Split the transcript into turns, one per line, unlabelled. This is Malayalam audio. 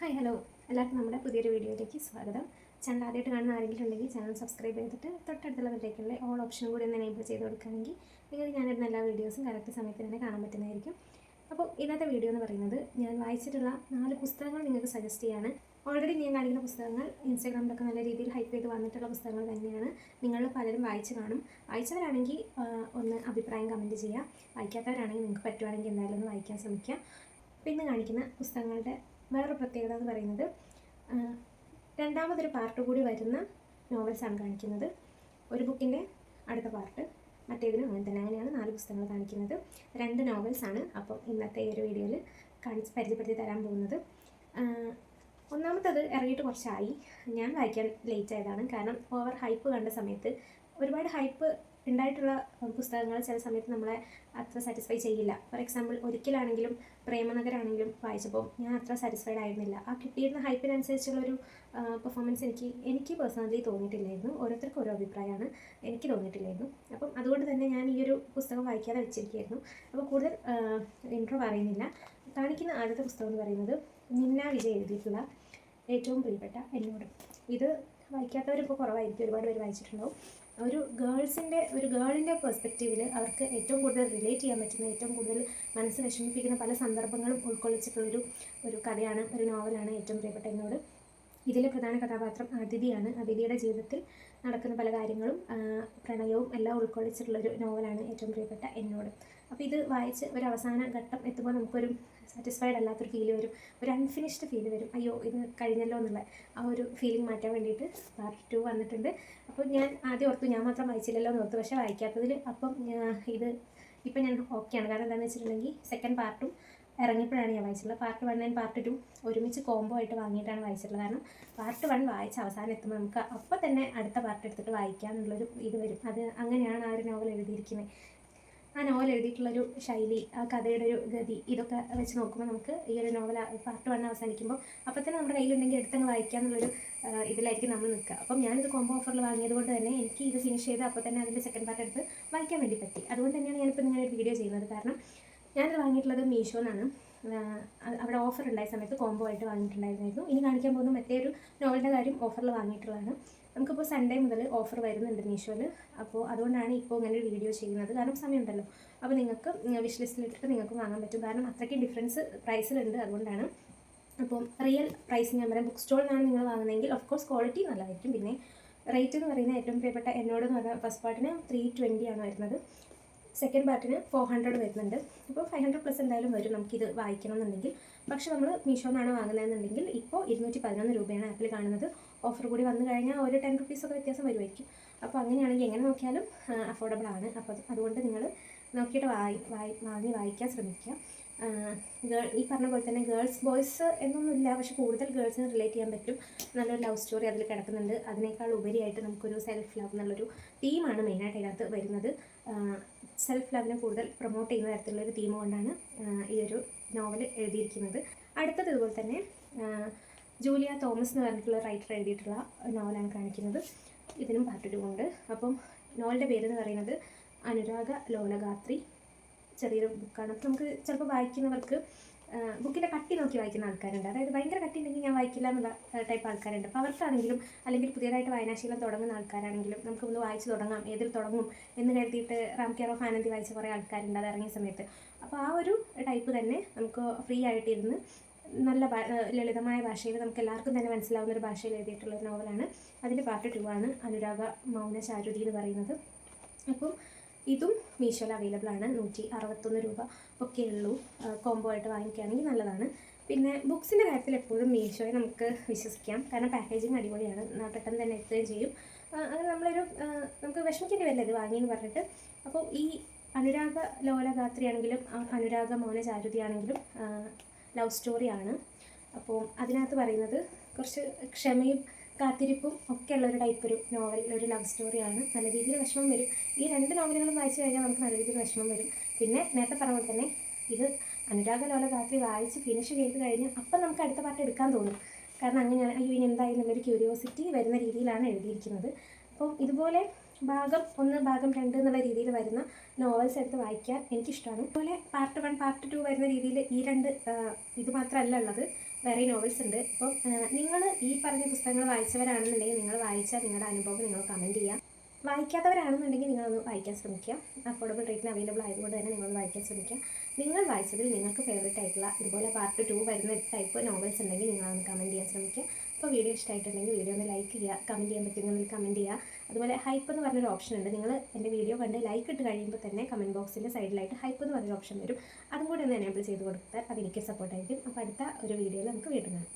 ഹായ് ഹലോ എല്ലാവർക്കും നമ്മുടെ പുതിയൊരു വീഡിയോയിലേക്ക് സ്വാഗതം. ചാനൽ ആദ്യമായിട്ട് കാണുന്ന ആരെങ്കിലും ഉണ്ടെങ്കിൽ ചാനൽ സബ്സ്ക്രൈബ് ചെയ്തിട്ട് തൊട്ടടുത്തുള്ള ബെല്ലൈക്കണിലെ ഓൾ ഓപ്ഷൻ കൂടി ഒന്ന് എനേബിൾ ചെയ്ത് കൊടുക്കുകയാണെങ്കിൽ നിങ്ങൾക്ക് ഞാനിടുന്ന എല്ലാ വീഡിയോസും കറക്റ്റ് സമയത്ത് തന്നെ കാണാൻ പറ്റുന്നതായിരിക്കും. അപ്പോൾ ഇന്നത്തെ വീഡിയോ എന്ന് പറയുന്നത് ഞാൻ വായിച്ചിട്ടുള്ള 4 പുസ്തകങ്ങൾ നിങ്ങൾക്ക് സജസ്റ്റ് ചെയ്യാണ്. ഓൾറെഡി ഞാൻ കാണിക്കുന്ന പുസ്തകങ്ങൾ ഇൻസ്റ്റാഗ്രാമിലൊക്കെ നല്ല രീതിയിൽ ഹൈപ്പ് ചെയ്ത് വന്നിട്ടുള്ള പുസ്തകങ്ങൾ തന്നെയാണ്. നിങ്ങളിൽ പലരും വായിച്ച് കാണും. വായിച്ചവരാണെങ്കിൽ ഒന്ന് അഭിപ്രായം കമൻറ്റ് ചെയ്യുക. വായിക്കാത്തവരാണെങ്കിൽ നിങ്ങൾക്ക് പറ്റുവാണെങ്കിൽ എന്തായാലും ഒന്ന് വായിക്കാൻ ശ്രമിക്കുക. പിന്നെ കാണിക്കുന്ന പുസ്തകങ്ങളുടെ വേറൊരു പ്രത്യേകത എന്ന് പറയുന്നത് രണ്ടാമതൊരു പാർട്ട് കൂടി വരുന്ന നോവൽസാണ് കാണിക്കുന്നത്. ഒരു ബുക്കിൻ്റെ അടുത്ത പാർട്ട് മറ്റേതിനും അങ്ങനെ തന്നെ. അങ്ങനെയാണ് 4 പുസ്തകങ്ങൾ കാണിക്കുന്നത്. 2 നോവൽസാണ് അപ്പം ഇന്നത്തെ ഈ ഒരു വീഡിയോയിൽ പരിചയപ്പെടുത്തി തരാൻ പോകുന്നത്. ഒന്നാമത്തത് ഇറങ്ങിയിട്ട് കുറച്ചായി. ഞാൻ വായിക്കാൻ ലേറ്റ് ആയതാണ്. കാരണം ഓവർ ഹൈപ്പ് കണ്ട സമയത്ത് ഒരുപാട് ഹൈപ്പ് ഉണ്ടായിട്ടുള്ള പുസ്തകങ്ങൾ ചില സമയത്ത് നമ്മളെ അത്ര സാറ്റിസ്ഫൈ ചെയ്യില്ല. ഫോർ എക്സാമ്പിൾ ഒരിക്കലാണെങ്കിലും പ്രേമനഗരാണെങ്കിലും വായിച്ചപ്പോൾ ഞാൻ അത്ര സാറ്റിസ്ഫൈഡ് ആയിരുന്നില്ല. ആ കിട്ടിയിരുന്ന ഹൈപ്പിനനുസരിച്ചുള്ളൊരു പെർഫോമൻസ് എനിക്ക് പേഴ്സണലി തോന്നിയിട്ടില്ലായിരുന്നു. ഓരോരുത്തർക്കും ഓരോ അഭിപ്രായമാണ്. എനിക്ക് തോന്നിയിട്ടില്ലായിരുന്നു. അപ്പം അതുകൊണ്ട് തന്നെ ഞാൻ ഈ ഒരു പുസ്തകം വായിക്കാതെ വെച്ചിരിക്കുകയായിരുന്നു. അപ്പോൾ കൂടുതൽ ഇൻട്രോ പറയുന്നില്ല. കാണിക്കുന്ന ആദ്യത്തെ പുസ്തകം എന്ന് പറയുന്നത് നിന്ന വിജയ് എഴുതിയിട്ടുള്ള ഏറ്റവും പ്രിയപ്പെട്ട എന്നോട്. ഇത് വായിക്കാത്തവരിപ്പോൾ കുറവായിരിക്കും, ഒരുപാട് പേര് വായിച്ചിട്ടുണ്ടാവും. ഒരു ഗേളിൻ്റെ പെർസ്പെക്റ്റീവിൽ അവർക്ക് ഏറ്റവും കൂടുതൽ റിലേറ്റ് ചെയ്യാൻ പറ്റുന്ന, ഏറ്റവും കൂടുതൽ മനസ്സ് വിഷമിപ്പിക്കുന്ന പല സന്ദർഭങ്ങളും ഉൾക്കൊള്ളിച്ചിട്ടുള്ളൊരു കഥയാണ്, ഒരു നോവലാണ് ഏറ്റവും പ്രിയപ്പെട്ട എന്നോട്. ഇതിലെ പ്രധാന കഥാപാത്രം അതിഥിയാണ്. അതിഥിയുടെ ജീവിതത്തിൽ നടക്കുന്ന പല കാര്യങ്ങളും പ്രണയവും എല്ലാം ഉൾക്കൊള്ളിച്ചിട്ടുള്ളൊരു നോവലാണ് ഏറ്റവും പ്രിയപ്പെട്ട എന്നോട്. അപ്പോൾ ഇത് വായിച്ച് ഒരു അവസാന ഘട്ടം എത്തുമ്പോൾ നമുക്കൊരു സാറ്റിസ്ഫൈഡ് അല്ലാത്തൊരു ഫീൽ വരും, ഒരു അൺഫിനിഷ്ഡ് ഫീൽ വരും. അയ്യോ ഇത് കഴിഞ്ഞല്ലോ എന്നുള്ള ആ ഒരു ഫീലിംഗ് മാറ്റാൻ വേണ്ടിയിട്ട് പാർട്ട് 2 വന്നിട്ടുണ്ട്. അപ്പോൾ ഞാൻ ആദ്യം ഓർത്തു ഞാൻ മാത്രം വായിച്ചില്ലല്ലോ എന്ന് ഓർത്തു. പക്ഷേ വായിക്കാത്തതിൽ അപ്പം ഇപ്പം ഞാൻ ഓക്കെയാണ്. കാരണം എന്താണെന്ന് വെച്ചിട്ടുണ്ടെങ്കിൽ സെക്കൻഡ് പാർട്ടും ഇറങ്ങിയപ്പോഴാണ് ഞാൻ വായിച്ചിട്ടുള്ളത്. പാർട്ട് 1 ആൻഡ് പാർട്ട് 2 ഒരുമിച്ച് കോംബോ ആയിട്ട് വാങ്ങിയിട്ടാണ് വായിച്ചിട്ടുള്ളത്. കാരണം പാർട്ട് 1 വായിച്ച് അവസാനം എത്തുമ്പോൾ നമുക്ക് അപ്പം തന്നെ അടുത്ത പാർട്ട് എടുത്തിട്ട് വായിക്കാമെന്നുള്ളൊരു ഇത് വരും. അത് അങ്ങനെയാണ് ആ ഒരു നോവൽ എഴുതിയിരിക്കുന്നത്. ആ നോവൽ എഴുതിയിട്ടുള്ളൊരു ശൈലി, ആ കഥയുടെ ഒരു ഗതി, ഇതൊക്കെ വെച്ച് നോക്കുമ്പോൾ നമുക്ക് ഈ ഒരു നോവൽ പാർട്ട് 1 അവസാനിക്കുമ്പോൾ അപ്പം തന്നെ നമ്മുടെ കയ്യിലുണ്ടെങ്കിൽ എടുത്തങ്ങ് വായിക്കാമെന്നുള്ളൊരു ഇതിലായിരിക്കും നമ്മൾ നിൽക്കുക. അപ്പം ഞാനിത് കോംബോ ഓഫറിൽ വാങ്ങിയത് കൊണ്ട് തന്നെ എനിക്ക് ഇത് ഫിനിഷ് ചെയ്ത് അപ്പോൾ തന്നെ അതിൻ്റെ സെക്കൻഡ് പാർട്ട് എടുത്ത് വായിക്കാൻ വേണ്ടി പറ്റി. അതുകൊണ്ട് തന്നെയാണ് ഞാനിപ്പോൾ ഇങ്ങനെ ഒരു വീഡിയോ ചെയ്യുന്നത്. കാരണം ഞാനിത് വാങ്ങിയിട്ടുള്ളത് മീഷോന്നാണ്. അവിടെ ഓഫർ ഉണ്ടായ സമയത്ത് കോംബോ ആയിട്ട് വാങ്ങിയിട്ടുണ്ടായിരുന്നു. ഇനി കാണിക്കാൻ പോകുന്ന മറ്റേ നോവലിൻ്റെ കാര്യം ഓഫറിൽ വാങ്ങിയിട്ടുള്ളതാണ്. നമുക്കിപ്പോൾ സൺഡേ മുതൽ ഓഫർ വരുന്നുണ്ട് മീഷോയിൽ. അപ്പോൾ അതുകൊണ്ടാണ് ഇപ്പോൾ ഇങ്ങനെ ഒരു വീഡിയോ ചെയ്യുന്നത്. കാരണം സമയമുണ്ടല്ലോ. അപ്പോൾ നിങ്ങൾക്ക് വിഷ് ലിസ്റ്റിലിട്ടിട്ട് നിങ്ങൾക്ക് വാങ്ങാൻ പറ്റും. കാരണം അത്രയ്ക്ക് ഡിഫറൻസ് പ്രൈസിലുണ്ട്. അതുകൊണ്ടാണ്. അപ്പോൾ റിയൽ പ്രൈസ് ഞാൻ പറയാം. ബുക്ക് സ്റ്റോളിലാണ് നിങ്ങൾ വാങ്ങുന്നതെങ്കിൽ ഓഫ് കോഴ്സ് ക്വാളിറ്റി നല്ലതായിരിക്കും. പിന്നെ റേറ്റ് എന്ന് പറയുന്നത് ഏറ്റവും പ്രിയപ്പെട്ട എന്നോട് എന്ന് പറഞ്ഞാൽ ഫസ്റ്റ് പാർട്ടിന് 320 ആണ് വരുന്നത്. സെക്കൻഡ് പാർട്ടിന് 400 വരുന്നുണ്ട്. അപ്പോൾ 500+ എന്തായാലും വരും നമുക്കിത് വായിക്കണം എന്നുണ്ടെങ്കിൽ. പക്ഷേ നമ്മൾ മീഷോന്നാണ് വാങ്ങുന്നതെന്നുണ്ടെങ്കിൽ ഇപ്പോൾ 211 രൂപയാണ് ആപ്പിൽ കാണുന്നത്. ഓഫർ കൂടി വന്നു കഴിഞ്ഞാൽ ഒരു 10 റുപ്പീസൊക്കെ വ്യത്യാസം വരുമായിരിക്കും. അപ്പോൾ അങ്ങനെയാണെങ്കിൽ എങ്ങനെ നോക്കിയാലും അഫോർഡബിൾ ആണ്. അപ്പോൾ അതുകൊണ്ട് നിങ്ങൾ നോക്കിയിട്ട് വാങ്ങി വായിക്കാൻ ശ്രമിക്കുക. ഈ പറഞ്ഞ പോലെ തന്നെ ഗേൾസ് ബോയ്സ് എന്നൊന്നുമില്ല, പക്ഷെ കൂടുതൽ ഗേൾസിന് റിലേറ്റ് ചെയ്യാൻ പറ്റും. നല്ലൊരു ലവ് സ്റ്റോറി അതിൽ കിടക്കുന്നുണ്ട്. അതിനേക്കാൾ ഉപരിയായിട്ട് നമുക്കൊരു സെൽഫ് ലവ് എന്നുള്ളൊരു തീമാണ് മെയിനായിട്ട് അതിനകത്ത് വരുന്നത്. സെൽഫ് ലവിനെ കൂടുതൽ പ്രൊമോട്ട് ചെയ്യുന്ന തരത്തിലുള്ളൊരു തീം കൊണ്ടാണ് ഈ ഒരു നോവൽ എഴുതിയിരിക്കുന്നത്. അടുത്തത് ഇതുപോലെ തന്നെ ജൂലിയ തോമസ് എന്ന് പറഞ്ഞിട്ടുള്ള റൈറ്റർ എഴുതിയിട്ടുള്ള നോവലാണ് കാണിക്കുന്നത്. ഇതിനും പാർട്ട് 2 ഉണ്ട്. അപ്പം നോവലിൻ്റെ പേരെന്ന് പറയുന്നത് അനുരാഗ ലോലഗാത്രി. ചെറിയൊരു ബുക്കാണ്. അപ്പോൾ നമുക്ക് ചിലപ്പോൾ വായിക്കുന്നവർക്ക് ബുക്കിൻ്റെ കട്ടി നോക്കി വായിക്കുന്ന ആൾക്കാരുണ്ട്. അതായത് ഭയങ്കര കട്ടി ഉണ്ടെങ്കിൽ ഞാൻ വായിക്കില്ല എന്നുള്ള ടൈപ്പ് ആൾക്കാരുണ്ട്. അപ്പോൾ അവർക്കാണെങ്കിലും അല്ലെങ്കിൽ പുതിയതായിട്ട് വായനാശീലം തുടങ്ങുന്ന ആൾക്കാരാണെങ്കിലും നമുക്ക് ഒന്ന് വായിച്ച് തുടങ്ങാം, ഏതിൽ തുടങ്ങും എന്ന് കരുതിയിട്ട് റാം കെയർ ഓഫ് ആനന്ദി വായിച്ച കുറേ ആൾക്കാരുണ്ട് അത് ഇറങ്ങിയ സമയത്ത്. അപ്പോൾ ആ ഒരു ടൈപ്പ് തന്നെ നമുക്ക് ഫ്രീ ആയിട്ടിരുന്ന് നല്ല ലളിതമായ ഭാഷയിൽ നമുക്ക് എല്ലാവർക്കും തന്നെ മനസ്സിലാവുന്ന ഒരു ഭാഷയിൽ എഴുതിയിട്ടുള്ള ഒരു നോവലാണ്. അതിൻ്റെ പാർട്ട് 2 ആണ് അനുരാഗ മൗനചാരുതി എന്ന് പറയുന്നത്. അപ്പം ഇതും മീഷോയിൽ അവൈലബിൾ ആണ്. 161 രൂപ ഒക്കെ ഉള്ളൂ. കോംബോ ആയിട്ട് വാങ്ങിക്കുകയാണെങ്കിൽ നല്ലതാണ്. പിന്നെ ബുക്സിൻ്റെ കാര്യത്തിൽ എപ്പോഴും മീഷോയെ നമുക്ക് വിശ്വസിക്കാം. കാരണം പാക്കേജിങ് അടിപൊളിയാണ്, പെട്ടെന്ന് തന്നെ എത്തുകയും ചെയ്യും. അങ്ങനെ നമുക്ക് വിഷമിക്കേണ്ടി വരില്ല ഇത് വാങ്ങിയെന്ന് പറഞ്ഞിട്ട്. അപ്പോൾ ഈ അനുരാഗ ലോലഗാത്രി ആണെങ്കിലും അനുരാഗ മൗനചാരുതി ആണെങ്കിലും ലവ് സ്റ്റോറിയാണ്. അപ്പോൾ അതിനകത്ത് പറയുന്നത് കുറച്ച് ക്ഷമയും കാത്തിരിപ്പും ഒക്കെ ഉള്ളൊരു ടൈപ്പ് നോവൽ, ഒരു ലവ് സ്റ്റോറിയാണ്. നല്ല രീതിയിൽ വിഷമം വരും. ഈ 2 നോവലുകളും വായിച്ചു കഴിഞ്ഞാൽ നമുക്ക് നല്ല രീതിയിൽ വിഷമം വരും. പിന്നെ നേരത്തെ പറഞ്ഞ പോലെ തന്നെ ഇത് അനുരാഗ ലോലഗാത്രി വായിച്ച് ഫിനിഷ് ചെയ്ത് കഴിഞ്ഞാൽ അപ്പം നമുക്ക് അടുത്ത പാർട്ട് എടുക്കാൻ തോന്നും. കാരണം അങ്ങനെയാണ്, അയ്യോ ഇനി എന്തായി എന്നുള്ളൊരു ക്യൂരിയോസിറ്റി വരുന്ന രീതിയിലാണ് എഴുതിയിരിക്കുന്നത്. അപ്പം ഇതുപോലെ ഭാഗം 1 ഭാഗം 2 എന്നുള്ള രീതിയിൽ വരുന്ന നോവൽസ് എടുത്ത് വായിക്കാൻ എനിക്കിഷ്ടമാണ്. അതുപോലെ പാർട്ട് 1 പാർട്ട് 2 വരുന്ന രീതിയിൽ ഈ 2 ഇത് മാത്രമല്ല ഉള്ളത്. വേറെ നോവൽസ് ഉണ്ട്. അപ്പം നിങ്ങൾ ഈ പറഞ്ഞ പുസ്തകങ്ങൾ വായിച്ചവരാണെന്നുണ്ടെങ്കിൽ നിങ്ങൾ വായിച്ചാൽ നിങ്ങളുടെ അനുഭവം നിങ്ങൾ കമൻറ്റ് ചെയ്യുക. വായിക്കാത്തവരാണെന്നുണ്ടെങ്കിൽ നിങ്ങളൊന്ന് വായിക്കാൻ ശ്രമിക്കുക. അഫോർഡബിൾ റേറ്റിന് അവൈലബിൾ ആയതുകൊണ്ട് തന്നെ നിങ്ങളൊന്ന് വായിക്കാൻ ശ്രമിക്കുക. നിങ്ങൾ വായിച്ചതിൽ നിങ്ങൾക്ക് ഫേവറേറ്റ് ആയിട്ടുള്ള ഇതുപോലെ പാർട്ട് 2 വരുന്ന ടൈപ്പ് നോവൽസ് ഉണ്ടെങ്കിൽ നിങ്ങളൊന്ന് കമൻറ്റ് ചെയ്യാൻ ശ്രമിക്കുക. അപ്പോൾ വീഡിയോ ഇഷ്ടമായിട്ടുണ്ടെങ്കിൽ വീഡിയോ ഒന്ന് ലൈക്ക് ചെയ്യുക, കമൻറ്റ് ചെയ്യാൻ പറ്റുമെങ്കിൽ കമൻറ്റ് ചെയ്യുക. അതുപോലെ ഹൈപ്പ് എന്ന് പറഞ്ഞൊരു ഓപ്ഷൻ ഉണ്ട്. നിങ്ങൾ എൻ്റെ വീഡിയോ കണ്ട് ലൈക്ക് ഇട്ട് കഴിയുമ്പോൾ തന്നെ കമൻറ്റ് ബോക്സിൻ്റെ സൈഡിലായിട്ട് ഹൈപ്പ് എന്ന് പറഞ്ഞൊരു ഓപ്ഷൻ വരും. അതും കൂടി ഒന്ന് എനേബിൾ ചെയ്ത് കൊടുത്താൽ അതെനിക്ക് സപ്പോർട്ടായിരിക്കും. അപ്പോൾ അടുത്ത ഒരു വീഡിയോയിൽ നമുക്ക് വീണ്ടും കാണാം.